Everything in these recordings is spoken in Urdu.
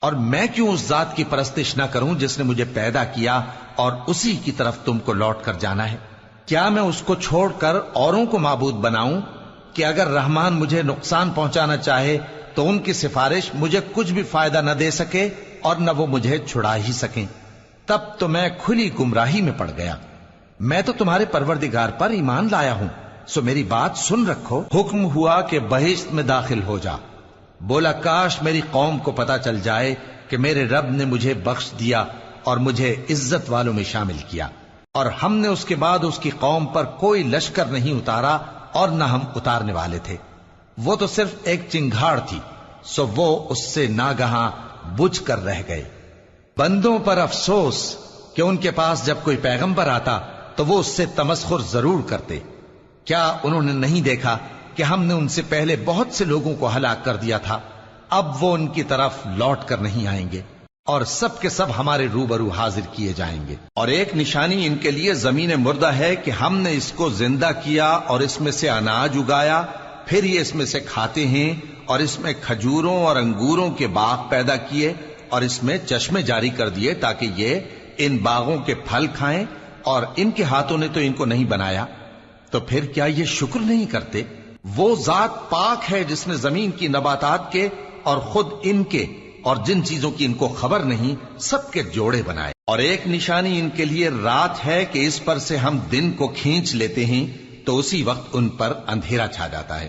اور میں کیوں اس ذات کی پرستش نہ کروں جس نے مجھے پیدا کیا اور اسی کی طرف تم کو لوٹ کر جانا ہے؟ کیا میں اس کو چھوڑ کر اوروں کو معبود بناؤں کہ اگر رحمان مجھے نقصان پہنچانا چاہے تو ان کی سفارش مجھے کچھ بھی فائدہ نہ دے سکے اور نہ وہ مجھے چھڑا ہی سکیں؟ تب تو میں کھلی گمراہی میں پڑ گیا۔ میں تو تمہارے پروردگار پر ایمان لایا ہوں، سو میری بات سن رکھو۔ حکم ہوا کہ بہشت میں داخل ہو جا۔ بولا کاش میری قوم کو پتا چل جائے کہ میرے رب نے مجھے بخش دیا اور مجھے عزت والوں میں شامل کیا، اور ہم نے اس کے بعد اس کی قوم پر کوئی لشکر نہیں اتارا اور نہ ہم اتارنے والے تھے۔ وہ تو صرف ایک چنگھاڑ تھی، سو وہ اس سے ناگہاں بجھ کر رہ گئے۔ بندوں پر افسوس کہ ان کے پاس جب کوئی پیغمبر آتا تو وہ اس سے تمسخر ضرور کرتے۔ کیا انہوں نے نہیں دیکھا کہ ہم نے ان سے پہلے بہت سے لوگوں کو ہلاک کر دیا تھا؟ اب وہ ان کی طرف لوٹ کر نہیں آئیں گے اور سب کے سب ہمارے روبرو حاضر کیے جائیں گے۔ اور ایک نشانی ان کے لیے زمین مردہ ہے کہ ہم نے اس کو زندہ کیا اور اس میں سے اناج اگایا، پھر یہ اس میں سے کھاتے ہیں، اور اس میں کھجوروں اور انگوروں کے باغ پیدا کیے اور اس میں چشمے جاری کر دیے تاکہ یہ ان باغوں کے پھل کھائیں، اور ان کے ہاتھوں نے تو ان کو نہیں بنایا، تو پھر کیا یہ شکر نہیں کرتے؟ وہ ذات پاک ہے جس نے زمین کی نباتات کے اور خود ان کے اور جن چیزوں کی ان کو خبر نہیں سب کے جوڑے بنائے۔ اور ایک نشانی ان کے لیے رات ہے کہ اس پر سے ہم دن کو کھینچ لیتے ہیں تو اسی وقت ان پر اندھیرا چھا جاتا ہے،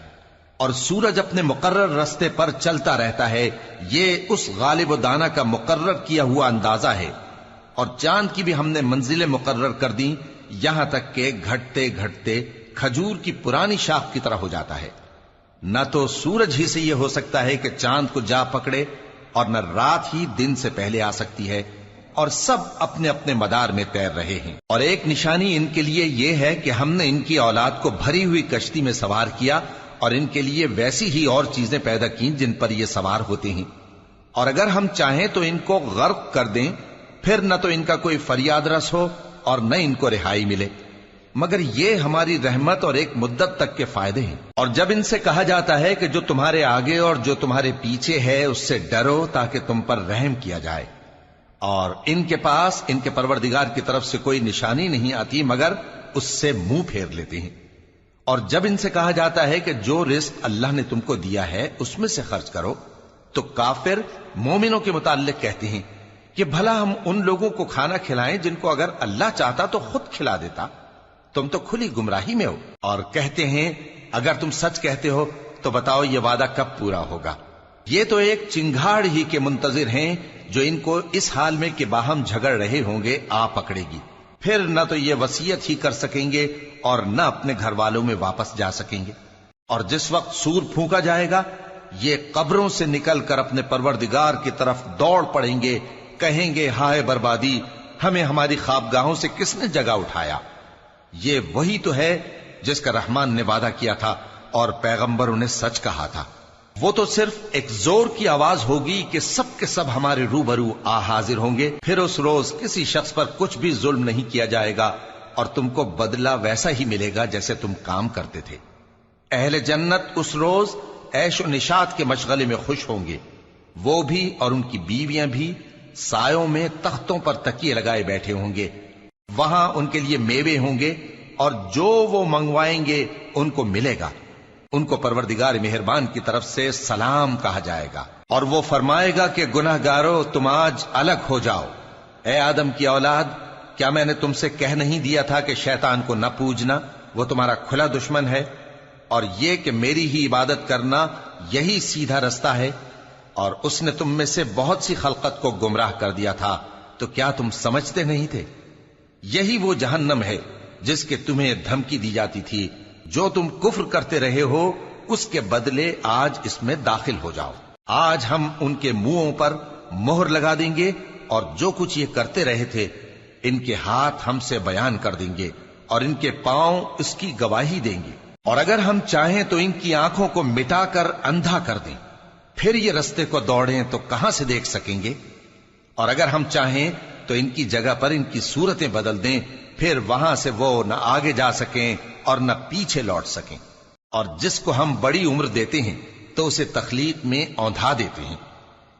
اور سورج اپنے مقرر رستے پر چلتا رہتا ہے۔ یہ اس غالب و دانا کا مقرر کیا ہوا اندازہ ہے۔ اور چاند کی بھی ہم نے منزلیں مقرر کر دیں، یہاں تک کہ گھٹتے گھٹتے کھجور کی پرانی شاخ کی طرح ہو جاتا ہے۔ نہ تو سورج ہی سے یہ ہو سکتا ہے کہ چاند کو جا پکڑے، اور نہ رات ہی دن سے پہلے آ سکتی ہے، اور سب اپنے اپنے مدار میں تیر رہے ہیں۔ اور ایک نشانی ان کے لیے یہ ہے کہ ہم نے ان کی اولاد کو بھری ہوئی کشتی میں سوار کیا، اور ان کے لیے ویسی ہی اور چیزیں پیدا کی جن پر یہ سوار ہوتے ہیں، اور اگر ہم چاہیں تو ان کو غرق کر دیں، پھر نہ تو ان کا کوئی فریاد رس ہو اور نہ ان کو رہائی ملے، مگر یہ ہماری رحمت اور ایک مدت تک کے فائدے ہیں۔ اور جب ان سے کہا جاتا ہے کہ جو تمہارے آگے اور جو تمہارے پیچھے ہے اس سے ڈرو تاکہ تم پر رحم کیا جائے، اور ان کے پاس ان کے پروردگار کی طرف سے کوئی نشانی نہیں آتی مگر اس سے منہ پھیر لیتے ہیں۔ اور جب ان سے کہا جاتا ہے کہ جو رزق اللہ نے تم کو دیا ہے اس میں سے خرچ کرو، تو کافر مومنوں کے متعلق کہتے ہیں کہ بھلا ہم ان لوگوں کو کھانا کھلائیں جن کو اگر اللہ چاہتا تو خود کھلا دیتا، تم تو کھلی گمراہی میں ہو۔ اور کہتے ہیں اگر تم سچ کہتے ہو تو بتاؤ یہ وعدہ کب پورا ہوگا؟ یہ تو ایک چنگھاڑ ہی کے منتظر ہیں جو ان کو اس حال میں کہ باہم جھگڑ رہے ہوں گے آ پکڑے گی، پھر نہ تو یہ وصیت ہی کر سکیں گے اور نہ اپنے گھر والوں میں واپس جا سکیں گے۔ اور جس وقت سور پھونکا جائے گا یہ قبروں سے نکل کر اپنے پروردگار کی طرف دوڑ پڑیں گے، کہیں گے ہائے بربادی، ہمیں ہماری خوابگاہوں سے کس نے جگہ اٹھایا۔ یہ وہی تو ہے جس کا رحمان نے وعدہ کیا تھا اور پیغمبروں نے سچ کہا تھا۔ وہ تو صرف ایک زور کی آواز ہوگی کہ سب کے سب ہمارے روبرو آ حاضر ہوں گے، پھر اس روز کسی شخص پر کچھ بھی ظلم نہیں کیا جائے گا، اور تم کو بدلہ ویسا ہی ملے گا جیسے تم کام کرتے تھے۔ اہل جنت اس روز عیش و نشاط کے مشغلے میں خوش ہوں گے، وہ بھی اور ان کی بیویاں بھی سایوں میں تختوں پر تکیے لگائے بیٹھے ہوں گے۔ وہاں ان کے لیے میوے ہوں گے اور جو وہ منگوائیں گے ان کو ملے گا۔ ان کو پروردگار مہربان کی طرف سے سلام کہا جائے گا، اور وہ فرمائے گا کہ گناہ گارو تم آج الگ ہو جاؤ۔ اے آدم کی اولاد، کیا میں نے تم سے کہہ نہیں دیا تھا کہ شیطان کو نہ پوجنا، وہ تمہارا کھلا دشمن ہے، اور یہ کہ میری ہی عبادت کرنا یہی سیدھا رستہ ہے؟ اور اس نے تم میں سے بہت سی خلقت کو گمراہ کر دیا تھا، تو کیا تم سمجھتے نہیں تھے؟ یہی وہ جہنم ہے جس کے تمہیں دھمکی دی جاتی تھی، جو تم کفر کرتے رہے ہو اس کے بدلے آج اس میں داخل ہو جاؤ۔ آج ہم ان کے منہوں پر مہر لگا دیں گے، اور جو کچھ یہ کرتے رہے تھے ان کے ہاتھ ہم سے بیان کر دیں گے، اور ان کے پاؤں اس کی گواہی دیں گے۔ اور اگر ہم چاہیں تو ان کی آنکھوں کو مٹا کر اندھا کر دیں، پھر یہ رستے کو دوڑیں تو کہاں سے دیکھ سکیں گے؟ اور اگر ہم چاہیں تو ان کی جگہ پر ان کی صورتیں بدل دیں، پھر وہاں سے وہ نہ آگے جا سکیں اور نہ پیچھے لوٹ سکیں۔ اور جس کو ہم بڑی عمر دیتے ہیں تو اسے تخلیق میں اوندھا دیتے ہیں۔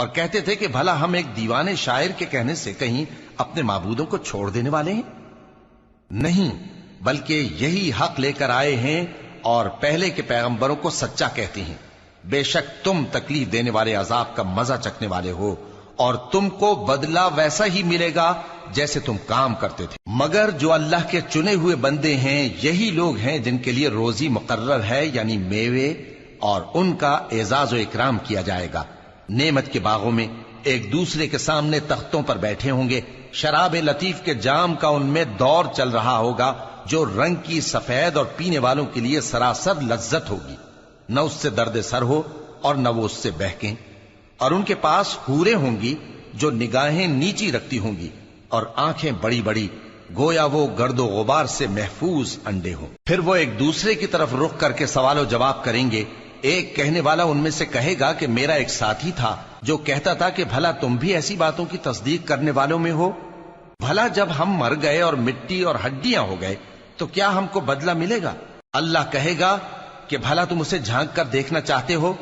اور کہتے تھے کہ بھلا ہم ایک دیوانے شاعر کے کہنے سے کہیں اپنے معبودوں کو چھوڑ دینے والے ہیں؟ نہیں، بلکہ یہی حق لے کر آئے ہیں اور پہلے کے پیغمبروں کو سچا کہتے ہیں۔ بے شک تم تکلیف دینے والے عذاب کا مزہ چکھنے والے ہو، اور تم کو بدلہ ویسا ہی ملے گا جیسے تم کام کرتے تھے۔ مگر جو اللہ کے چنے ہوئے بندے ہیں یہی لوگ ہیں جن کے لیے روزی مقرر ہے، یعنی میوے، اور ان کا اعزاز و اکرام کیا جائے گا۔ نعمت کے باغوں میں ایک دوسرے کے سامنے تختوں پر بیٹھے ہوں گے، شراب لطیف کے جام کا ان میں دور چل رہا ہوگا جو رنگ کی سفید اور پینے والوں کے لیے سراسر لذت ہوگی، نہ اس سے درد سر ہو اور نہ وہ اس سے بہکیں۔ اور ان کے پاس حوریں ہوں گی جو نگاہیں نیچی رکھتی ہوں گی اور آنکھیں بڑی بڑی، گویا وہ گرد و غبار سے محفوظ انڈے ہوں۔ پھر وہ ایک دوسرے کی طرف رخ کر کے سوال و جواب کریں گے۔ ایک کہنے والا ان میں سے کہے گا کہ میرا ایک ساتھی تھا جو کہتا تھا کہ بھلا تم بھی ایسی باتوں کی تصدیق کرنے والوں میں ہو؟ بھلا جب ہم مر گئے اور مٹی اور ہڈیاں ہو گئے تو کیا ہم کو بدلہ ملے گا؟ اللہ کہے گا کہ بھلا تم اسے جھانک کر دیکھنا چاہتے ہو؟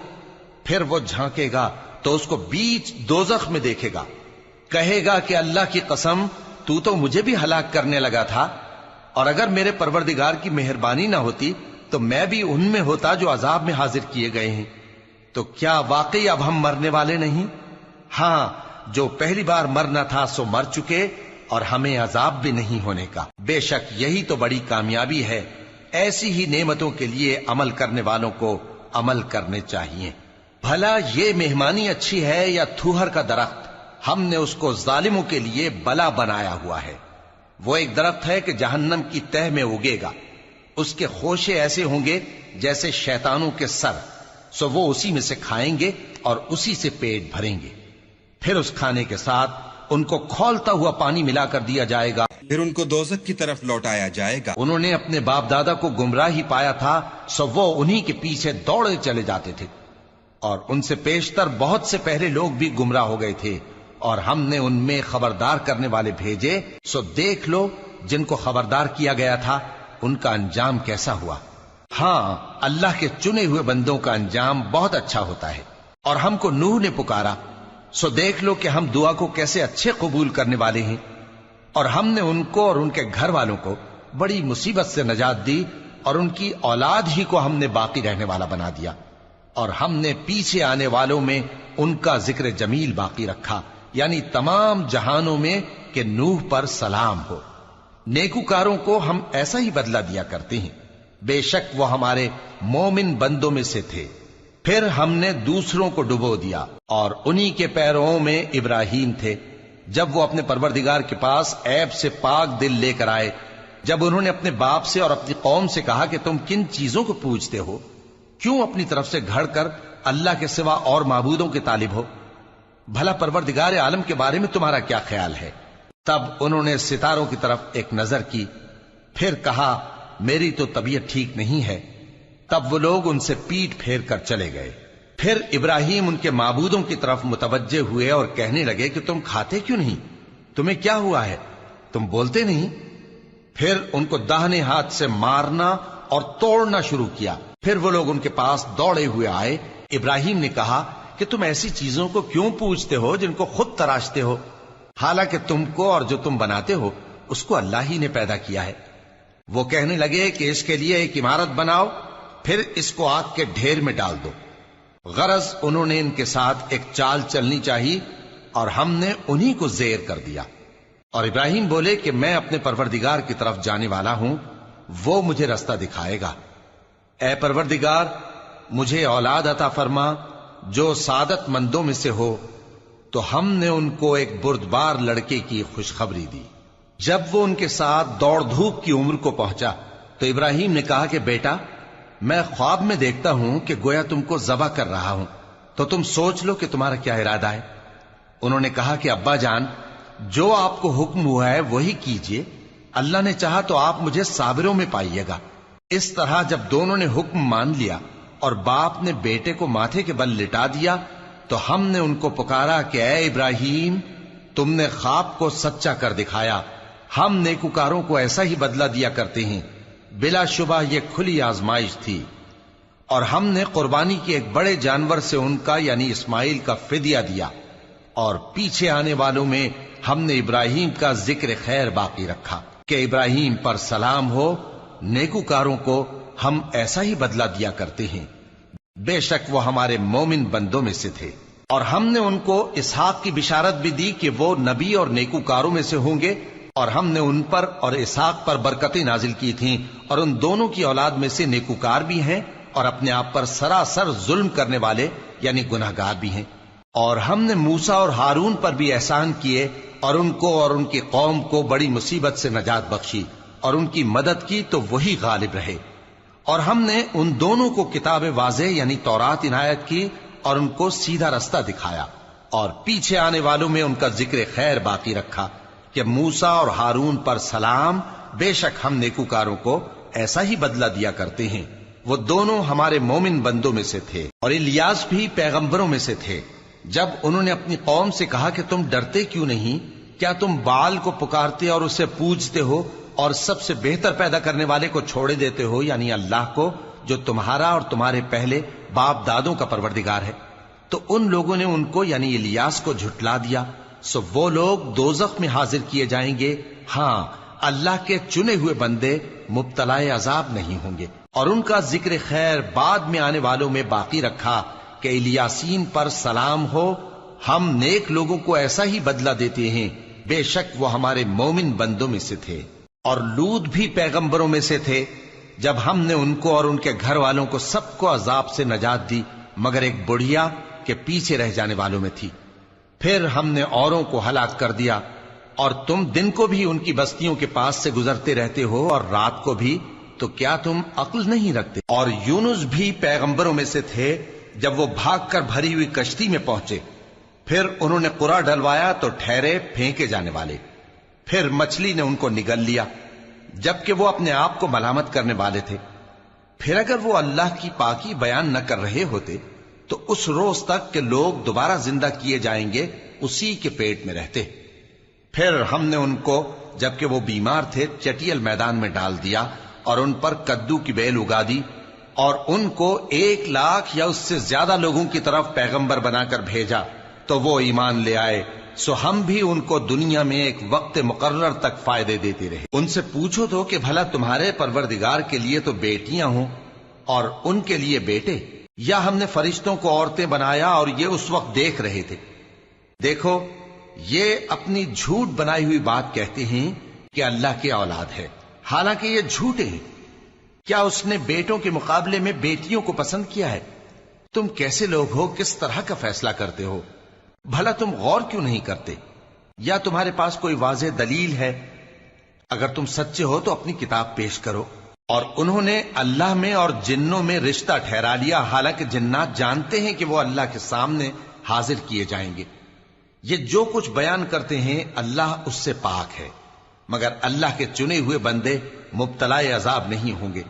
پھر وہ جھانکے گا تو اس کو بیچ دوزخ میں دیکھے گا، کہے گا کہ اللہ کی قسم تو مجھے بھی ہلاک کرنے لگا تھا، اور اگر میرے پروردگار کی مہربانی نہ ہوتی تو میں بھی ان میں ہوتا جو عذاب میں حاضر کیے گئے ہیں۔ تو کیا واقعی اب ہم مرنے والے نہیں؟ ہاں، جو پہلی بار مرنا تھا سو مر چکے، اور ہمیں عذاب بھی نہیں ہونے کا۔ بے شک یہی تو بڑی کامیابی ہے۔ ایسی ہی نعمتوں کے لیے عمل کرنے والوں کو عمل کرنے چاہیے۔ بھلا یہ مہمانی اچھی ہے یا تھوہر کا درخت؟ ہم نے اس کو ظالموں کے لیے بلا بنایا ہوا ہے۔ وہ ایک درخت ہے کہ جہنم کی تہ میں اگے گا، اس کے خوشے ایسے ہوں گے جیسے شیطانوں کے سر، سو وہ اسی میں سے کھائیں گے اور اسی سے پیٹ بھریں گے۔ پھر اس کھانے کے ساتھ ان کو کھولتا ہوا پانی ملا کر دیا جائے گا، پھر ان کو دوزخ کی طرف لوٹایا جائے گا۔ انہوں نے اپنے باپ دادا کو گمراہ ہی پایا تھا، سو وہ انہی کے پیچھے دوڑے چلے جاتے تھے، اور ان سے پیشتر بہت سے پہلے لوگ بھی گمراہ ہو گئے تھے، اور ہم نے ان میں خبردار کرنے والے بھیجے، سو دیکھ لو جن کو خبردار کیا گیا تھا ان کا انجام کیسا ہوا۔ ہاں، اللہ کے چنے ہوئے بندوں کا انجام بہت اچھا ہوتا ہے۔ اور ہم کو نوح نے پکارا، سو دیکھ لو کہ ہم دعا کو کیسے اچھے قبول کرنے والے ہیں، اور ہم نے ان کو اور ان کے گھر والوں کو بڑی مصیبت سے نجات دی، اور ان کی اولاد ہی کو ہم نے باقی رہنے والا بنا دیا، اور ہم نے پیچھے آنے والوں میں ان کا ذکر جمیل باقی رکھا، یعنی تمام جہانوں میں کہ نوح پر سلام ہو۔ نیکوکاروں کو ہم ایسا ہی بدلہ دیا کرتے ہیں، بے شک وہ ہمارے مومن بندوں میں سے تھے۔ پھر ہم نے دوسروں کو ڈبو دیا، اور انہی کے پیروں میں ابراہیم تھے، جب وہ اپنے پروردگار کے پاس عیب سے پاک دل لے کر آئے، جب انہوں نے اپنے باپ سے اور اپنی قوم سے کہا کہ تم کن چیزوں کو پوجتے ہو؟ کیوں اپنی طرف سے گھڑ کر اللہ کے سوا اور معبودوں کے طالب ہو؟ بھلا پروردگار عالم کے بارے میں تمہارا کیا خیال ہے؟ تب انہوں نے ستاروں کی طرف ایک نظر کی، پھر کہا میری تو طبیعت ٹھیک نہیں ہے۔ تب وہ لوگ ان سے پیٹ پھیر کر چلے گئے۔ پھر ابراہیم ان کے معبودوں کی طرف متوجہ ہوئے اور کہنے لگے کہ تم کھاتے کیوں نہیں؟ تمہیں کیا ہوا ہے؟ تم بولتے نہیں؟ پھر ان کو داہنے ہاتھ سے مارنا اور توڑنا شروع کیا۔ پھر وہ لوگ ان کے پاس دوڑے ہوئے آئے۔ ابراہیم نے کہا کہ تم ایسی چیزوں کو کیوں پوجتے ہو جن کو خود تراشتے ہو؟ حالانکہ تم کو اور جو تم بناتے ہو اس کو اللہ ہی نے پیدا کیا ہے۔ وہ کہنے لگے کہ اس کے لیے ایک عمارت بناؤ، پھر اس کو آگ کے ڈھیر میں ڈال دو۔ غرض انہوں نے ان کے ساتھ ایک چال چلنی چاہی، اور ہم نے انہی کو زیر کر دیا۔ اور ابراہیم بولے کہ میں اپنے پروردگار کی طرف جانے والا ہوں، وہ مجھے رستہ دکھائے گا۔ اے پروردگار، مجھے اولاد عطا فرما جو سعادت مندوں میں سے ہو۔ تو ہم نے ان کو ایک بردبار لڑکے کی خوشخبری دی۔ جب وہ ان کے ساتھ دوڑ دھوپ کی عمر کو پہنچا تو ابراہیم نے کہا کہ بیٹا، میں خواب میں دیکھتا ہوں کہ گویا تم کو ذبح کر رہا ہوں، تو تم سوچ لو کہ تمہارا کیا ارادہ ہے۔ انہوں نے کہا کہ ابا جان، جو آپ کو حکم ہوا ہے وہی کیجئے، اللہ نے چاہا تو آپ مجھے صابروں میں پائیے گا۔ اس طرح جب دونوں نے حکم مان لیا اور باپ نے بیٹے کو ماتھے کے بل لٹا دیا، تو ہم نے ان کو پکارا کہ اے ابراہیم، تم نے خواب کو سچا کر دکھایا، ہم نیکوکاروں کو ایسا ہی بدلہ دیا کرتے ہیں۔ بلا شبہ یہ کھلی آزمائش تھی، اور ہم نے قربانی کی ایک بڑے جانور سے ان کا یعنی اسماعیل کا فدیہ دیا، اور پیچھے آنے والوں میں ہم نے ابراہیم کا ذکر خیر باقی رکھا کہ ابراہیم پر سلام ہو، نیکوکاروں کو ہم ایسا ہی بدلہ دیا کرتے ہیں، بے شک وہ ہمارے مومن بندوں میں سے تھے۔ اور ہم نے ان کو اسحاق کی بشارت بھی دی کہ وہ نبی اور نیکوکاروں میں سے ہوں گے، اور ہم نے ان پر اور اسحاق پر برکتیں نازل کی تھیں، اور ان دونوں کی اولاد میں سے نیکوکار بھی ہیں اور اپنے آپ پر سراسر ظلم کرنے والے یعنی گناہگار بھی ہیں۔ اور ہم نے موسیٰ اور ہارون پر بھی احسان کیے اور ان کو اور ان کی قوم کو بڑی مصیبت سے نجات بخشی اور ان کی مدد کی تو وہی غالب رہے۔ اور ہم نے ان دونوں کو کتاب واضح یعنی تورات عنایت کی اور ان کو سیدھا رستہ دکھایا، اور پیچھے آنے والوں میں ان کا ذکر خیر باقی رکھا کہ موسیٰ اور ہارون پر سلام، بے شک ہم نیکوکاروں کو ایسا ہی بدلہ دیا کرتے ہیں۔ وہ دونوں ہمارے مومن بندوں میں سے تھے، اور الیاس بھی پیغمبروں میں سے تھے۔ جب انہوں نے اپنی قوم سے کہا کہ تم ڈرتے کیوں نہیں؟ کیا تم بال کو پکارتے اور اسے پوجتے ہو اور سب سے بہتر پیدا کرنے والے کو چھوڑے دیتے ہو یعنی اللہ کو، جو تمہارا اور تمہارے پہلے باپ دادوں کا پروردگار ہے؟ تو ان لوگوں نے ان کو یعنی الیاس کو جھٹلا دیا، سو وہ لوگ دوزخ میں حاضر کیے جائیں گے۔ ہاں، اللہ کے چنے ہوئے بندے مبتلا عذاب نہیں ہوں گے۔ اور ان کا ذکر خیر بعد میں آنے والوں میں باقی رکھا کہ الیاسین پر سلام ہو، ہم نیک لوگوں کو ایسا ہی بدلہ دیتے ہیں، بے شک وہ ہمارے مومن بندوں میں سے تھے۔ اور لوط بھی پیغمبروں میں سے تھے، جب ہم نے ان کو اور ان کے گھر والوں کو سب کو عذاب سے نجات دی مگر ایک بڑھیا کہ پیچھے رہ جانے والوں میں تھی۔ پھر ہم نے اوروں کو ہلاک کر دیا، اور تم دن کو بھی ان کی بستیوں کے پاس سے گزرتے رہتے ہو اور رات کو بھی، تو کیا تم عقل نہیں رکھتے؟ اور یونس بھی پیغمبروں میں سے تھے، جب وہ بھاگ کر بھری ہوئی کشتی میں پہنچے، پھر انہوں نے قرعہ ڈلوایا تو ٹھہرے پھینکے جانے والے، پھر مچھلی نے ان کو نگل لیا جبکہ وہ اپنے آپ کو ملامت کرنے والے تھے۔ پھر اگر وہ اللہ کی پاکی بیان نہ کر رہے ہوتے تو اس روز تک کہ لوگ دوبارہ زندہ کیے جائیں گے اسی کے پیٹ میں رہتے۔ پھر ہم نے ان کو جبکہ وہ بیمار تھے چٹیل میدان میں ڈال دیا اور ان پر کدو کی بیل اگا دی، اور ان کو 1,00,000 یا اس سے زیادہ لوگوں کی طرف پیغمبر بنا کر بھیجا تو وہ ایمان لے آئے، سو ہم بھی ان کو دنیا میں ایک وقت مقرر تک فائدے دیتے رہے۔ ان سے پوچھو تو کہ بھلا تمہارے پروردگار کے لیے تو بیٹیاں ہوں اور ان کے لیے بیٹے، یا ہم نے فرشتوں کو عورتیں بنایا اور یہ اس وقت دیکھ رہے تھے؟ دیکھو، یہ اپنی جھوٹ بنائی ہوئی بات کہتے ہیں کہ اللہ کی اولاد ہے، حالانکہ یہ جھوٹے ہیں۔ کیا اس نے بیٹوں کے مقابلے میں بیٹیوں کو پسند کیا ہے؟ تم کیسے لوگ ہو، کس طرح کا فیصلہ کرتے ہو؟ بھلا تم غور کیوں نہیں کرتے؟ یا تمہارے پاس کوئی واضح دلیل ہے؟ اگر تم سچے ہو تو اپنی کتاب پیش کرو۔ اور انہوں نے اللہ میں اور جنوں میں رشتہ ٹھہرا لیا، حالانکہ جنات جانتے ہیں کہ وہ اللہ کے سامنے حاضر کیے جائیں گے۔ یہ جو کچھ بیان کرتے ہیں اللہ اس سے پاک ہے، مگر اللہ کے چنے ہوئے بندے مبتلا عذاب نہیں ہوں گے۔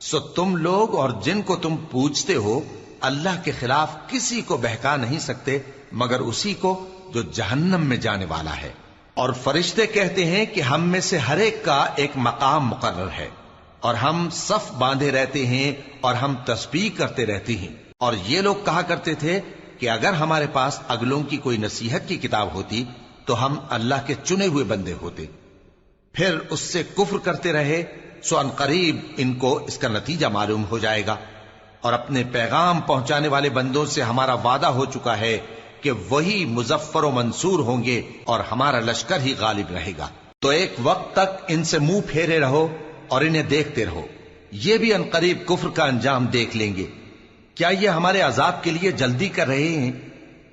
سو تم لوگ اور جن کو تم پوجتے ہو اللہ کے خلاف کسی کو بہکا نہیں سکتے مگر اسی کو جو جہنم میں جانے والا ہے۔ اور فرشتے کہتے ہیں کہ ہم میں سے ہر ایک کا ایک مقام مقرر ہے، اور ہم صف باندھے رہتے ہیں اور ہم تسبیح کرتے رہتے ہیں۔ اور یہ لوگ کہا کرتے تھے کہ اگر ہمارے پاس اگلوں کی کوئی نصیحت کی کتاب ہوتی تو ہم اللہ کے چنے ہوئے بندے ہوتے۔ پھر اس سے کفر کرتے رہے، سو ان قریب ان کو اس کا نتیجہ معلوم ہو جائے گا۔ اور اپنے پیغام پہنچانے والے بندوں سے ہمارا وعدہ ہو چکا ہے کہ وہی مظفر و منصور ہوں گے اور ہمارا لشکر ہی غالب رہے گا۔ تو ایک وقت تک ان سے منہ پھیرے رہو اور انہیں دیکھتے رہو، یہ بھی ان قریب کفر کا انجام دیکھ لیں گے۔ کیا یہ ہمارے عذاب کے لیے جلدی کر رہے ہیں؟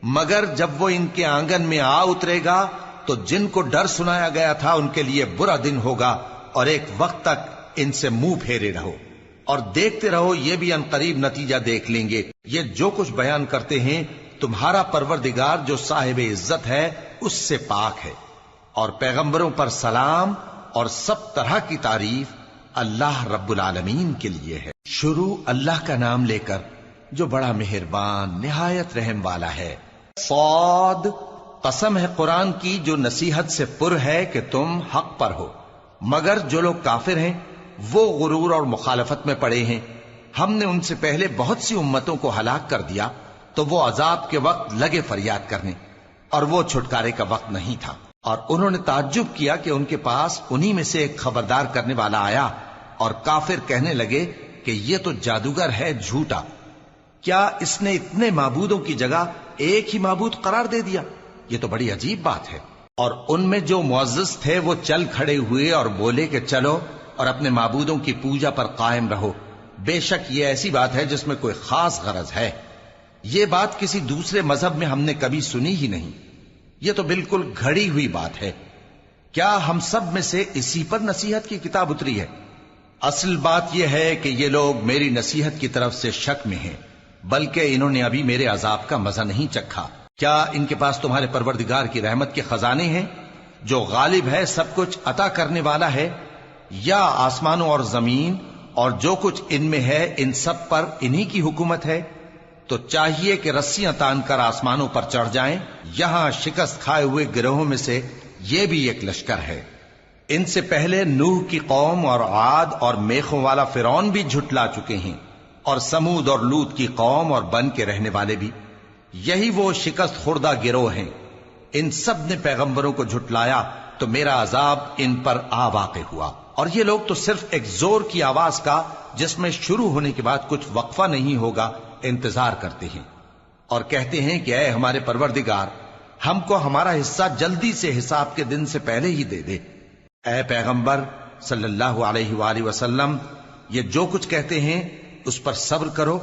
مگر جب وہ ان کے آنگن میں آ اترے گا تو جن کو ڈر سنایا گیا تھا ان کے لیے برا دن ہوگا، اور ایک وقت تک ان سے منہ پھیرے رہو اور دیکھتے رہو، یہ بھی ان قریب نتیجہ دیکھ لیں گے۔ یہ جو کچھ بیان کرتے ہیں تمہارا پروردگار جو صاحب عزت ہے اس سے پاک ہے۔ اور پیغمبروں پر سلام اور سب طرح کی تعریف اللہ رب العالمین کے لیے ہے۔ شروع اللہ کا نام لے کر جو بڑا مہربان نہایت رحم والا ہے۔ صاد، قسم ہے قرآن کی جو نصیحت سے پر ہے کہ تم حق پر ہو، مگر جو لوگ کافر ہیں وہ غرور اور مخالفت میں پڑے ہیں۔ ہم نے ان سے پہلے بہت سی امتوں کو ہلاک کر دیا تو وہ عذاب کے وقت لگے فریاد کرنے، اور وہ چھٹکارے کا وقت نہیں تھا۔ اور انہوں نے تعجب کیا کہ ان کے پاس انہی میں سے ایک خبردار کرنے والا آیا، اور کافر کہنے لگے کہ یہ تو جادوگر ہے جھوٹا، کیا اس نے اتنے معبودوں کی جگہ ایک ہی معبود قرار دے دیا؟ یہ تو بڑی عجیب بات ہے۔ اور ان میں جو معزز تھے وہ چل کھڑے ہوئے اور بولے کہ چلو اور اپنے معبودوں کی پوجا پر قائم رہو، بے شک یہ ایسی بات ہے جس میں کوئی خاص غرض ہے، یہ بات کسی دوسرے مذہب میں ہم نے کبھی سنی ہی نہیں، یہ تو بالکل گھڑی ہوئی بات ہے، کیا ہم سب میں سے اسی پر نصیحت کی کتاب اتری ہے؟ اصل بات یہ ہے کہ یہ لوگ میری نصیحت کی طرف سے شک میں ہیں، بلکہ انہوں نے ابھی میرے عذاب کا مزہ نہیں چکھا۔ کیا ان کے پاس تمہارے پروردگار کی رحمت کے خزانے ہیں جو غالب ہے، سب کچھ عطا کرنے والا ہے؟ یا آسمانوں اور زمین اور جو کچھ ان میں ہے ان سب پر انہی کی حکومت ہے؟ تو چاہیے کہ رسیاں تان کر آسمانوں پر چڑھ جائیں، یہاں شکست کھائے ہوئے گروہوں میں سے یہ بھی ایک لشکر ہے۔ ان سے پہلے نوح کی قوم اور عاد اور میخوں والا فرعون بھی جھٹلا چکے ہیں، اور سمود اور لوط کی قوم اور بن کے رہنے والے بھی، یہی وہ شکست خوردہ گروہ ہیں۔ ان سب نے پیغمبروں کو جھٹلایا تو میرا عذاب ان پر آ واقع ہوا، اور یہ لوگ تو صرف ایک زور کی آواز کا جس میں شروع ہونے کے بعد کچھ وقفہ نہیں ہوگا انتظار کرتے ہیں، اور کہتے ہیں کہ اے ہمارے پروردگار، ہم کو ہمارا حصہ جلدی سے حساب کے دن سے پہلے ہی دے دے۔ اے پیغمبر صلی اللہ علیہ وآلہ وسلم، یہ جو کچھ کہتے ہیں اس پر صبر کرو،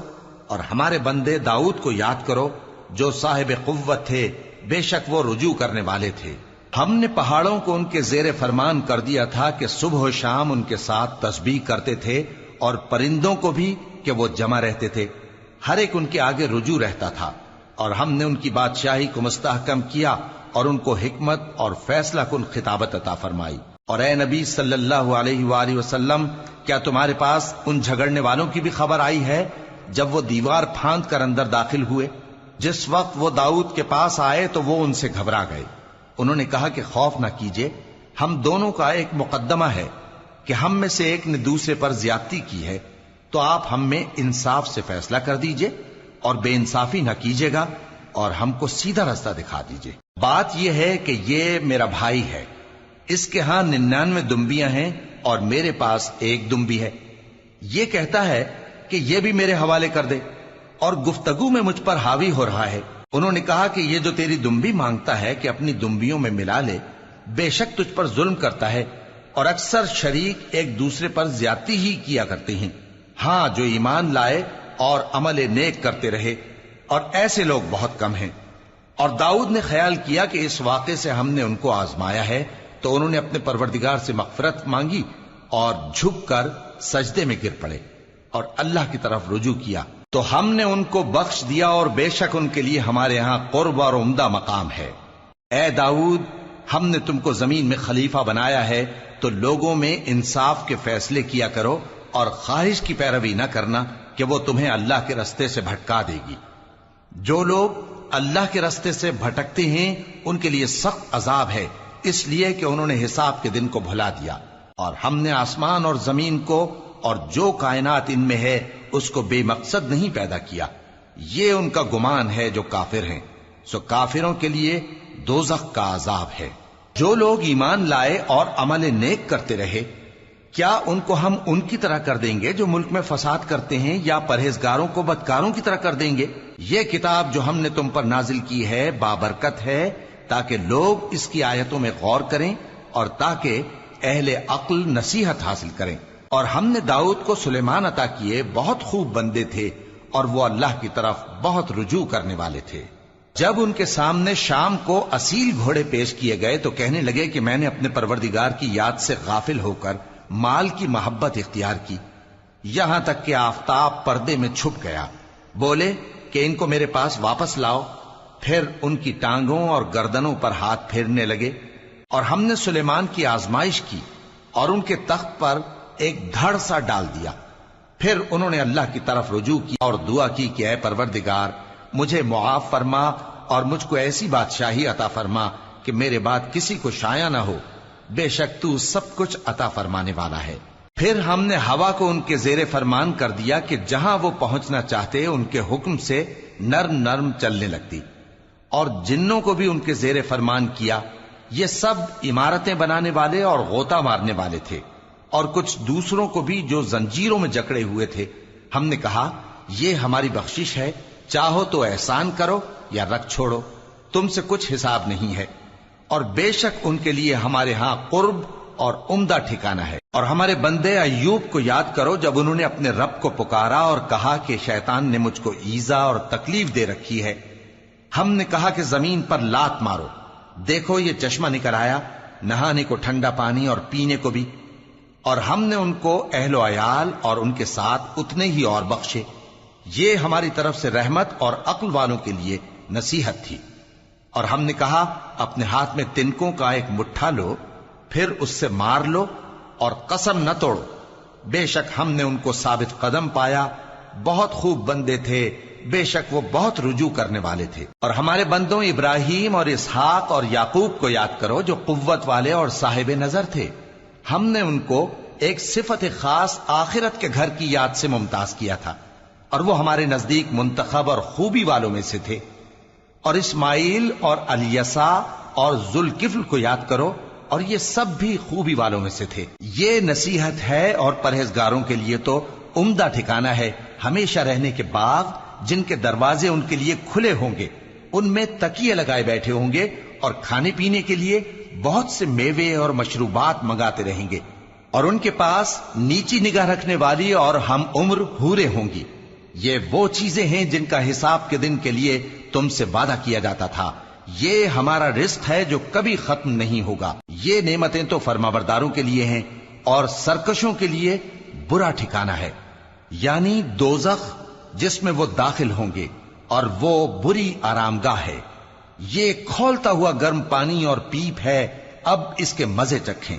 اور ہمارے بندے داؤد کو یاد کرو جو صاحب قوت تھے، بے شک وہ رجوع کرنے والے تھے۔ ہم نے پہاڑوں کو ان کے زیر فرمان کر دیا تھا کہ صبح و شام ان کے ساتھ تسبیح کرتے تھے، اور پرندوں کو بھی کہ وہ جمع رہتے تھے، ہر ایک ان کے آگے رجوع رہتا تھا، اور ہم نے ان کی بادشاہی کو مستحکم کیا اور ان کو حکمت اور فیصلہ کن خطابت عطا فرمائی۔ اور اے نبی صلی اللہ علیہ وآلہ وسلم، کیا تمہارے پاس ان جھگڑنے والوں کی بھی خبر آئی ہے جب وہ دیوار پھاند کر اندر داخل ہوئے؟ جس وقت وہ داؤد کے پاس آئے تو وہ ان سے گھبرا گئے، انہوں نے کہا کہ خوف نہ کیجیے، ہم دونوں کا ایک مقدمہ ہے کہ ہم میں سے ایک نے دوسرے پر زیادتی کی ہے، تو آپ ہم میں انصاف سے فیصلہ کر دیجئے اور بے انصافی نہ کیجیے گا، اور ہم کو سیدھا راستہ دکھا دیجئے۔ بات یہ ہے کہ یہ میرا بھائی ہے، اس کے ہاں 99 دمبیاں ہیں اور میرے پاس ایک دمبی ہے، یہ کہتا ہے کہ یہ بھی میرے حوالے کر دے، اور گفتگو میں مجھ پر حاوی ہو رہا ہے۔ انہوں نے کہا کہ یہ جو تیری دمبی مانگتا ہے کہ اپنی دمبیوں میں ملا لے، بے شک تجھ پر ظلم کرتا ہے، اور اکثر شریک ایک دوسرے پر زیادتی ہی کیا کرتے ہیں۔ ہاں، جو ایمان لائے اور عمل نیک کرتے رہے، اور ایسے لوگ بہت کم ہیں۔ اور داؤد نے خیال کیا کہ اس واقعے سے ہم نے ان کو آزمایا ہے، تو انہوں نے اپنے پروردگار سے مغفرت مانگی اور جھک کر سجدے میں گر پڑے اور اللہ کی طرف رجوع کیا، تو ہم نے ان کو بخش دیا، اور بے شک ان کے لیے ہمارے ہاں قرب اور عمدہ مقام ہے۔ اے داؤد، ہم نے تم کو زمین میں خلیفہ بنایا ہے، تو لوگوں میں انصاف کے فیصلے کیا کرو، اور خواہش کی پیروی نہ کرنا کہ وہ تمہیں اللہ کے رستے سے بھٹکا دے گی۔ جو لوگ اللہ کے رستے سے بھٹکتے ہیں ان کے لیے سخت عذاب ہے، اس لیے کہ انہوں نے حساب کے دن کو بھلا دیا۔ اور ہم نے آسمان اور زمین کو اور جو کائنات ان میں ہے اس کو بے مقصد نہیں پیدا کیا، یہ ان کا گمان ہے جو کافر ہیں، سو کافروں کے لیے دوزخ کا عذاب ہے۔ جو لوگ ایمان لائے اور عمل نیک کرتے رہے، کیا ان کو ہم ان کی طرح کر دیں گے جو ملک میں فساد کرتے ہیں، یا پرہیزگاروں کو بدکاروں کی طرح کر دیں گے؟ یہ کتاب جو ہم نے تم پر نازل کی ہے بابرکت ہے، تاکہ لوگ اس کی آیتوں میں غور کریں اور تاکہ اہل عقل نصیحت حاصل کریں۔ اور ہم نے داؤد کو سلیمان عطا کیے، بہت خوب بندے تھے، اور وہ اللہ کی طرف بہت رجوع کرنے والے تھے۔ جب ان کے سامنے شام کو اصیل گھوڑے پیش کیے گئے تو کہنے لگے کہ میں نے اپنے پروردگار کی یاد سے غافل ہو کر مال کی محبت اختیار کی، یہاں تک کہ آفتاب پردے میں چھپ گیا۔ بولے کہ ان کو میرے پاس واپس لاؤ، پھر ان کی ٹانگوں اور گردنوں پر ہاتھ پھیرنے لگے، اور ہم نے سلیمان کی آزمائش کی اور ان کے تخت پر ایک دھڑ سا ڈال دیا۔ پھر انہوں نے اللہ کی طرف رجوع کی اور دعا کی کہ اے پروردگار، مجھے معاف فرما اور مجھ کو ایسی بادشاہی عطا فرما کہ میرے بعد کسی کو شایع نہ ہو، بے شک تو سب کچھ عطا فرمانے والا ہے۔ پھر ہم نے ہوا کو ان کے زیر فرمان کر دیا کہ جہاں وہ پہنچنا چاہتے ان کے حکم سے نرم نرم چلنے لگتی، اور جنوں کو بھی ان کے زیر فرمان کیا. یہ سب عمارتیں بنانے والے اور غوطہ مارنے والے تھے، اور کچھ دوسروں کو بھی جو زنجیروں میں جکڑے ہوئے تھے. ہم نے کہا یہ ہماری بخشش ہے، چاہو تو احسان کرو یا رکھ چھوڑو، تم سے کچھ حساب نہیں ہے. اور بے شک ان کے لیے ہمارے ہاں قرب اور عمدہ ٹھکانہ ہے. اور ہمارے بندے ایوب کو یاد کرو جب انہوں نے اپنے رب کو پکارا اور کہا کہ شیطان نے مجھ کو ایذا اور تکلیف دے رکھی ہے. ہم نے کہا کہ زمین پر لات مارو، دیکھو یہ چشمہ نکل آیا، نہانے کو ٹھنڈا پانی اور پینے کو بھی. اور ہم نے ان کو اہل و عیال اور ان کے ساتھ اتنے ہی اور بخشے. یہ ہماری طرف سے رحمت اور عقل والوں کے لیے نصیحت تھی. اور ہم نے کہا اپنے ہاتھ میں تنکوں کا ایک مٹھا لو، پھر اس سے مار لو اور قسم نہ توڑو. بے شک ہم نے ان کو ثابت قدم پایا، بہت خوب بندے تھے، بے شک وہ بہت رجوع کرنے والے تھے. اور ہمارے بندوں ابراہیم اور اسحاق اور یعقوب کو یاد کرو جو قوت والے اور صاحب نظر تھے. ہم نے ان کو ایک صفت خاص آخرت کے گھر کی یاد سے ممتاز کیا تھا، اور وہ ہمارے نزدیک منتخب اور خوبی والوں میں سے تھے. اور اسماعیل اور الیسع اور ذوالکفل کو یاد کرو، اور یہ سب بھی خوبی والوں میں سے تھے. یہ نصیحت ہے اور پرہیزگاروں کے لیے تو عمدہ ٹھکانہ ہے ہمیشہ رہنے کے باغ جن کے دروازے ان کے لیے کھلے ہوں گے، ان میں تکیے لگائے بیٹھے ہوں گے، اور کھانے پینے کے لیے بہت سے میوے اور مشروبات منگاتے رہیں گے. اور ان کے پاس نیچی نگاہ رکھنے والی اور ہم عمر حوریں ہوں گی. یہ وہ چیزیں ہیں جن کا حساب کے دن کے لیے تم سے وعدہ کیا جاتا تھا. یہ ہمارا رزق ہے جو کبھی ختم نہیں ہوگا. یہ نعمتیں تو فرمانبرداروں کے لیے ہیں، اور سرکشوں کے لیے برا ٹھکانہ ہے، یعنی دوزخ جس میں وہ داخل ہوں گے، اور وہ بری آرام گاہ ہے. یہ کھولتا ہوا گرم پانی اور پیپ ہے، اب اس کے مزے چکھیں.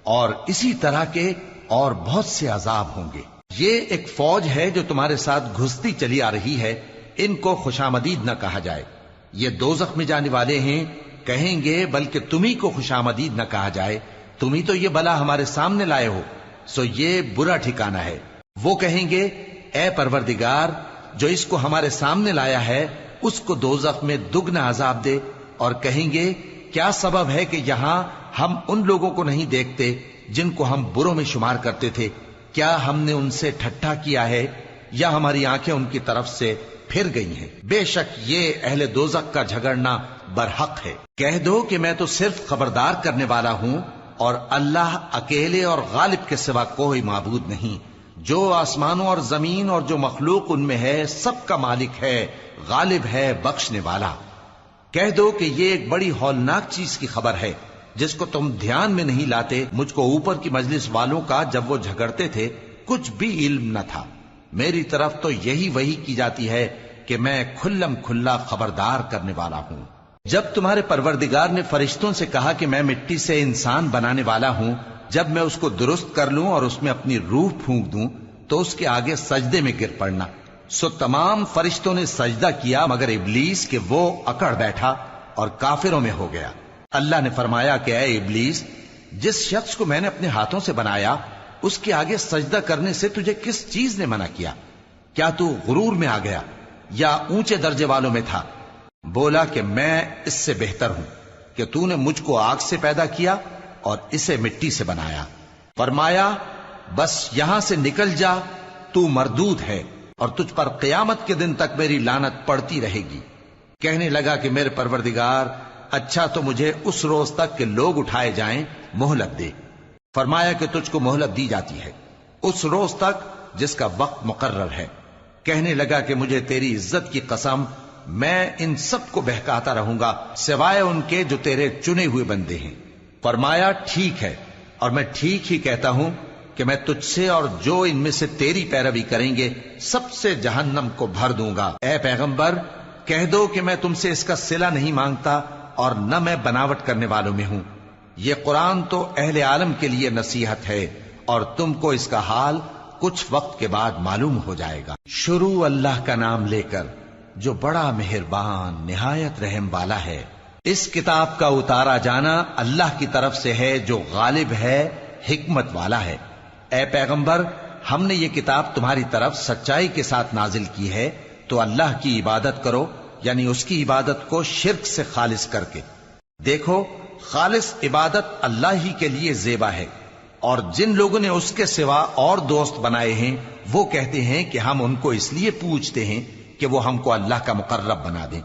اور اسی طرح کے اور بہت سے عذاب ہوں گے. یہ ایک فوج ہے جو تمہارے ساتھ گھستی چلی آ رہی ہے، ان کو خوشامدید نہ کہا جائے. یہ دوزخ میں جانے والے ہیں، کہیں گے بلکہ تمہیں کو خوشامدید نہ کہا جائے، تمہیں تو یہ بلا ہمارے سامنے لائے ہو، سو یہ برا ٹھکانہ ہے. وہ کہیں گے اے پروردگار جو اس کو ہمارے سامنے لایا ہے اس کو دوزخ میں دگنا عذاب دے. اور کہیں گے کیا سبب ہے کہ یہاں ہم ان لوگوں کو نہیں دیکھتے جن کو ہم بروں میں شمار کرتے تھے؟ کیا ہم نے ان سے ٹھٹھا کیا ہے یا ہماری آنکھیں ان کی طرف سے پھر گئی ہیں؟ بے شک یہ اہل دوزخ کا جھگڑنا برحق ہے. کہہ دو کہ میں تو صرف خبردار کرنے والا ہوں، اور اللہ اکیلے اور غالب کے سوا کوئی معبود نہیں. جو آسمانوں اور زمین اور جو مخلوق ان میں ہے سب کا مالک ہے، غالب ہے، بخشنے والا. کہہ دو کہ یہ ایک بڑی ہولناک چیز کی خبر ہے جس کو تم دھیان میں نہیں لاتے. مجھ کو اوپر کی مجلس والوں کا جب وہ جھگڑتے تھے کچھ بھی علم نہ تھا. میری طرف تو یہی وحی کی جاتی ہے کہ میں کھلم کھلا خبردار کرنے والا ہوں. جب تمہارے پروردگار نے فرشتوں سے کہا کہ میں مٹی سے انسان بنانے والا ہوں، جب میں اس کو درست کر لوں اور اس میں اپنی روح پھونک دوں تو اس کے آگے سجدے میں گر پڑنا. سو تمام فرشتوں نے سجدہ کیا مگر ابلیس کہ وہ اکڑ بیٹھا اور کافروں میں ہو گیا. اللہ نے فرمایا کہ اے ابلیس، جس شخص کو میں نے اپنے ہاتھوں سے بنایا اس کے آگے سجدہ کرنے سے تجھے کس چیز نے منع کیا؟ کیا تو غرور میں آ گیا یا اونچے درجے والوں میں تھا؟ بولا کہ میں اس سے بہتر ہوں کہ تو نے مجھ کو آگ سے پیدا کیا اور اسے مٹی سے بنایا. فرمایا بس یہاں سے نکل جا، تو مردود ہے اور تجھ پر قیامت کے دن تک میری لعنت پڑتی رہے گی. کہنے لگا کہ میرے پروردگار، اچھا تو مجھے اس روز تک کہ لوگ اٹھائے جائیں مہلت دے. فرمایا کہ تجھ کو مہلت دی جاتی ہے اس روز تک جس کا وقت مقرر ہے. کہنے لگا کہ مجھے تیری عزت کی قسم، میں ان سب کو بہکاتا رہوں گا سوائے ان کے جو تیرے چنے ہوئے بندے ہیں. فرمایا ٹھیک ہے، اور میں ٹھیک ہی کہتا ہوں کہ میں تجھ سے اور جو ان میں سے تیری پیروی کریں گے سب سے جہنم کو بھر دوں گا. اے پیغمبر کہہ دو کہ میں تم سے اس کا صلہ نہیں مانگتا اور نہ میں بناوٹ کرنے والوں میں ہوں. یہ قرآن تو اہل عالم کے لیے نصیحت ہے اور تم کو اس کا حال کچھ وقت کے بعد معلوم ہو جائے گا. شروع اللہ کا نام لے کر جو بڑا مہربان نہایت رحم والا ہے. اس کتاب کا اتارا جانا اللہ کی طرف سے ہے جو غالب ہے، حکمت والا ہے. اے پیغمبر، ہم نے یہ کتاب تمہاری طرف سچائی کے ساتھ نازل کی ہے، تو اللہ کی عبادت کرو یعنی اس کی عبادت کو شرک سے خالص کر کے۔ دیکھو خالص عبادت اللہ ہی کے لیے زیبا ہے، اور جن لوگوں نے اس کے سوا اور دوست بنائے ہیں وہ کہتے ہیں کہ ہم ان کو اس لیے پوجتے ہیں کہ وہ ہم کو اللہ کا مقرب بنا دیں۔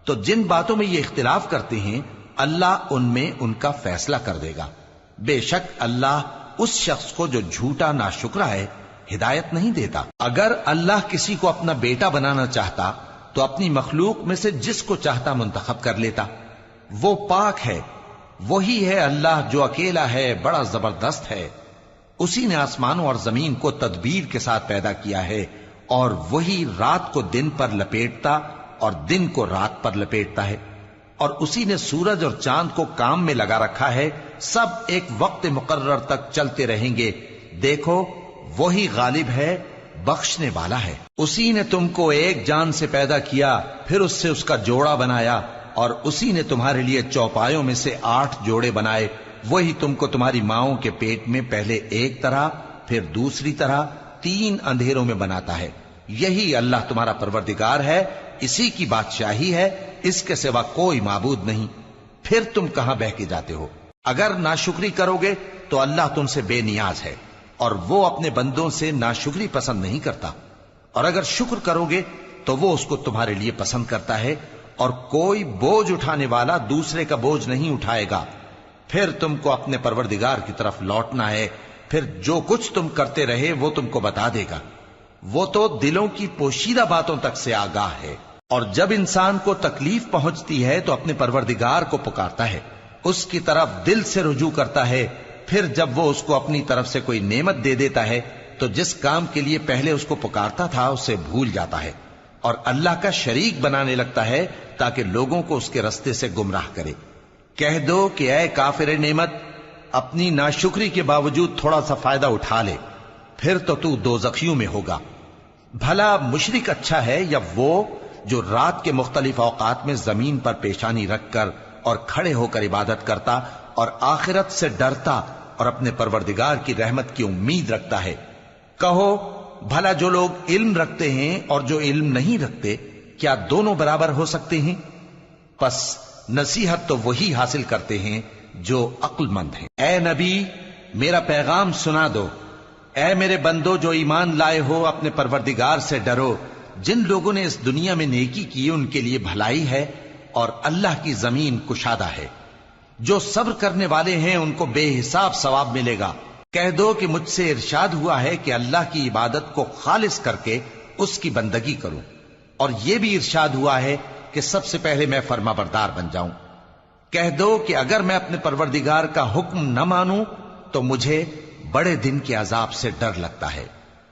تو جن باتوں میں یہ اختلاف کرتے ہیں اللہ ان میں ان کا فیصلہ کر دے گا۔ بے شک اللہ اس شخص کو جو جھوٹا ناشکرا ہے ہدایت نہیں دیتا۔ اگر اللہ کسی کو اپنا بیٹا بنانا چاہتا تو اپنی مخلوق میں سے جس کو چاہتا منتخب کر لیتا۔ وہ پاک ہے، وہی ہے اللہ جو اکیلا ہے، بڑا زبردست ہے۔ اسی نے آسمانوں اور زمین کو تدبیر کے ساتھ پیدا کیا ہے، اور وہی رات کو دن پر لپیٹتا اور دن کو رات پر لپیٹتا ہے، اور اسی نے سورج اور چاند کو کام میں لگا رکھا ہے، سب ایک وقت مقرر تک چلتے رہیں گے۔ دیکھو وہی غالب ہے، بخشنے والا ہے۔ اسی نے تم کو ایک جان سے پیدا کیا، پھر اس سے اس کا جوڑا بنایا، اور اسی نے تمہارے لیے چوپایوں میں سے 8 جوڑے بنائے۔ وہی تم کو تمہاری ماؤں کے پیٹ میں پہلے ایک طرح پھر دوسری طرح 3 اندھیروں میں بناتا ہے۔ یہی اللہ تمہارا پروردگار ہے، اسی کی بادشاہی ہے، اس کے سوا کوئی معبود نہیں۔ پھر تم کہاں بہ کے جاتے ہو؟ اگر ناشکری کرو گے تو اللہ تم سے بے نیاز ہے، اور وہ اپنے بندوں سے ناشکری پسند نہیں کرتا، اور اگر شکر کرو گے تو وہ اس کو تمہارے لیے پسند کرتا ہے، اور کوئی بوجھ اٹھانے والا دوسرے کا بوجھ نہیں اٹھائے گا۔ پھر تم کو اپنے پروردگار کی طرف لوٹنا ہے، پھر جو کچھ تم کرتے رہے وہ تم کو بتا دے گا۔ وہ تو دلوں کی پوشیدہ باتوں تک سے آگاہ ہے۔ اور جب انسان کو تکلیف پہنچتی ہے تو اپنے پروردگار کو پکارتا ہے، اس کی طرف دل سے رجوع کرتا ہے، پھر جب وہ اس کو اپنی طرف سے کوئی نعمت دے دیتا ہے تو جس کام کے لیے پہلے اس کو پکارتا تھا اسے بھول جاتا ہے، اور اللہ کا شریک بنانے لگتا ہے تاکہ لوگوں کو اس کے رستے سے گمراہ کرے۔ کہہ دو کہ اے کافر نعمت، اپنی ناشکری کے باوجود تھوڑا سا فائدہ اٹھا لے، پھر تو دوزخیوں میں ہوگا۔ بھلا مشرک اچھا ہے یا وہ جو رات کے مختلف اوقات میں زمین پر پیشانی رکھ کر اور کھڑے ہو کر عبادت کرتا اور آخرت سے ڈرتا اور اپنے پروردگار کی رحمت کی امید رکھتا ہے۔ کہو بھلا جو لوگ علم رکھتے ہیں اور جو علم نہیں رکھتے کیا دونوں برابر ہو سکتے ہیں؟ پس نصیحت تو وہی حاصل کرتے ہیں جو عقل مند ہیں۔ اے نبی میرا پیغام سنا دو، اے میرے بندو جو ایمان لائے ہو اپنے پروردگار سے ڈرو۔ جن لوگوں نے اس دنیا میں نیکی کی ان کے لیے بھلائی ہے، اور اللہ کی زمین کشادہ ہے۔ جو صبر کرنے والے ہیں ان کو بے حساب ثواب ملے گا۔ کہہ دو کہ مجھ سے ارشاد ہوا ہے کہ اللہ کی عبادت کو خالص کر کے اس کی بندگی کروں، اور یہ بھی ارشاد ہوا ہے کہ سب سے پہلے میں فرما بردار بن جاؤں۔ کہہ دو کہ اگر میں اپنے پروردگار کا حکم نہ مانوں تو مجھے بڑے دن کے عذاب سے ڈر لگتا ہے۔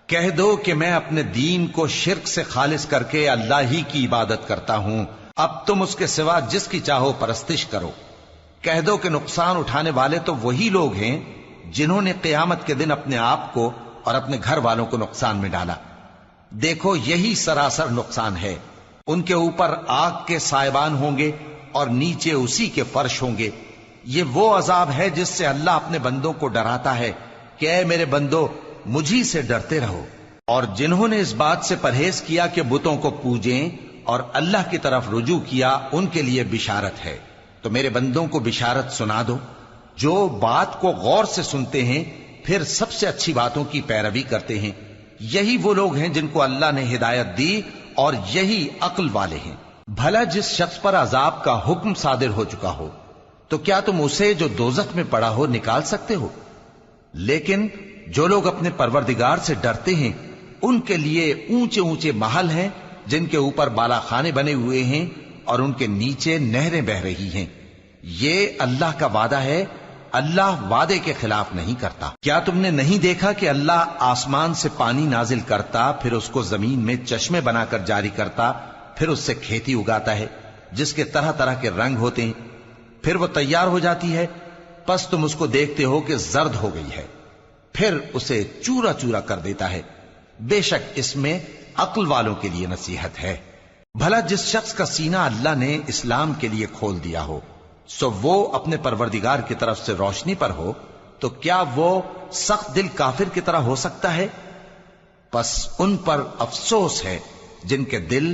کہہ دو کہ میں اپنے دین کو شرک سے خالص کر کے اللہ ہی کی عبادت کرتا ہوں، اب تم اس کے سوا جس کی چاہو پرستش کرو۔ کہہ دو کہ نقصان اٹھانے والے تو وہی لوگ ہیں جنہوں نے قیامت کے دن اپنے آپ کو اور اپنے گھر والوں کو نقصان میں ڈالا۔ دیکھو یہی سراسر نقصان ہے۔ ان کے اوپر آگ کے سائبان ہوں گے اور نیچے اسی کے فرش ہوں گے۔ یہ وہ عذاب ہے جس سے اللہ اپنے بندوں کو ڈراتا ہے کہ اے میرے بندو مجھی سے ڈرتے رہو۔ اور جنہوں نے اس بات سے پرہیز کیا کہ بتوں کو پوجیں اور اللہ کی طرف رجوع کیا ان کے لیے بشارت ہے۔ تو میرے بندوں کو بشارت سنا دو جو بات کو غور سے سنتے ہیں پھر سب سے اچھی باتوں کی پیروی کرتے ہیں۔ یہی وہ لوگ ہیں جن کو اللہ نے ہدایت دی اور یہی عقل والے ہیں۔ بھلا جس شخص پر عذاب کا حکم صادر ہو چکا ہو تو کیا تم اسے جو دوزخ میں پڑا ہو نکال سکتے ہو؟ لیکن جو لوگ اپنے پروردگار سے ڈرتے ہیں ان کے لیے اونچے اونچے محل ہیں جن کے اوپر بالا خانے بنے ہوئے ہیں اور ان کے نیچے نہریں بہ رہی ہیں۔ یہ اللہ کا وعدہ ہے، اللہ وعدے کے خلاف نہیں کرتا۔ کیا تم نے نہیں دیکھا کہ اللہ آسمان سے پانی نازل کرتا، پھر اس کو زمین میں چشمے بنا کر جاری کرتا، پھر اس سے کھیتی اگاتا ہے جس کے طرح طرح کے رنگ ہوتے ہیں، پھر وہ تیار ہو جاتی ہے، پس تم اس کو دیکھتے ہو کہ زرد ہو گئی ہے، پھر اسے چورا چورا کر دیتا ہے۔ بے شک اس میں عقل والوں کے لیے نصیحت ہے۔ بھلا جس شخص کا سینہ اللہ نے اسلام کے لیے کھول دیا ہو سو وہ اپنے پروردگار کی طرف سے روشنی پر ہو تو کیا وہ سخت دل کافر کی طرح ہو سکتا ہے؟ پس ان پر افسوس ہے جن کے دل